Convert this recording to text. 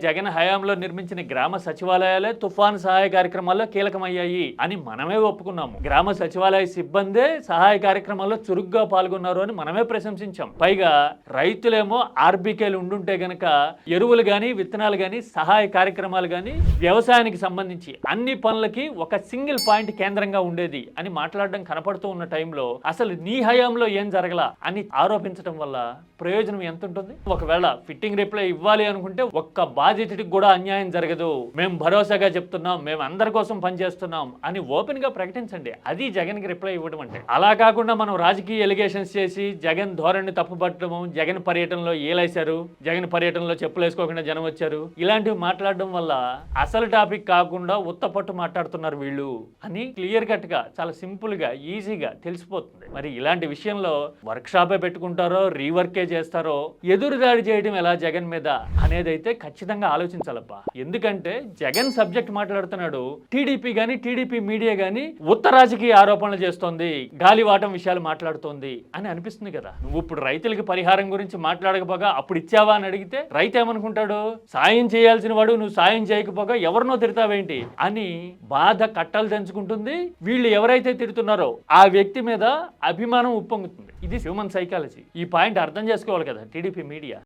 జగన్ హయాంలో నిర్మించిన గ్రామ సచివాలయాలే తుఫాను సహాయ కార్యక్రమాల్లో కీలకమయ్యాయి అని మనమే ఒప్పుకున్నాము. గ్రామ సచివాలయ సిబ్బందే సహాయ కార్యక్రమాల్లో చురుగ్గా పాల్గొన్నారు అని మనమే ప్రశంసించాం. పైగా రైతులేమో ఆర్బీకేలు ఉండుంటే గనక ఎరువులు గాని విత్తనాలు గాని సహాయ కార్యక్రమాలు గాని వ్యవసాయానికి సంబంధించి అన్ని పనులకి ఒక సింగిల్ పాయింట్ కేంద్రంగా ఉండేది అని మాట్లాడడం కనపడుతూ ఉన్న టైంలో అసలు నీ హయాంలో ఏం జరగలా అని ఆరోపించడం వల్ల ప్రయోజనం ఎంత ఉంటుంది? ఒకవేళ ఫిట్టింగ్ రిప్లై ఇవ్వాలి అనుకుంటే ఒక్క బాధితుడికి కూడా అన్యాయం జరగదు, మేము భరోసాగా చెప్తున్నాం, మేము అందరి కోసం పనిచేస్తున్నాం అని ఓపెన్ గా ప్రకటించండి. అది జగన్ కి రిప్లై ఇవ్వడం అంటే. అలా కాకుండా మనం రాజకీయ ఎలిగేషన్స్ చేసి జగన్ ధోరణి తప్పుపట్టడము, జగన్ పర్యటనలో ఏలేశారు, జగన్ పర్యటనలో చెప్పులు వేసుకోకుండా జనం వచ్చారు, ఇలాంటివి మాట్లాడడం వల్ల అసలు టాపిక్ కాకుండా ఉత్తపట్టు మాట్లాడుతున్నారు వీళ్ళు అని క్లియర్ కట్ గా చాలా సింపుల్ గా ఈజీగా తెలిసిపోతుంది. మరి ఇలాంటి విషయంలో వర్క్ షాపే పెట్టుకుంటారో రీవర్కే చేస్తారో ఎదురుదాడి చేయడం ఎలా జగన్ మీద అనేది అయితే ఖచ్చితంగా ఆలోచించాలబ్బా. ఎందుకంటే జగన్ సబ్జెక్ట్ మాట్లాడుతున్నాడు, టీడీపీ గాని టీడీపీ మీడియా గాని ఉత్తర రాజకీయ ఆరోపణలు చేస్తోంది, గాలివాటం విషయాలు మాట్లాడుతోంది అని అనిపిస్తుంది కదా. నువ్వు ఇప్పుడు రైతులకి పరిహారం గురించి మాట్లాడకపోగా అప్పుడు ఇచ్చావా అని అడిగితే రైతు ఏమనుకుంటాడు? సాయం చేయాల్సిన వాడు నువ్వు సాయం చేయకపోగా ఎవరినో తిడతావేంటి అని బాధ కట్టలు తెంచుకుంటుంది. వీళ్ళు ఎవరైతే తిడుతున్నారో ఆ వ్యక్తి మీద అభిమానం ఉప్పొంగుతుంది. ఇది హ్యూమన్ సైకాలజీ. ఈ పాయింట్ అర్థం చేసుకోవాలి కదా టీడీపీ మీడియా.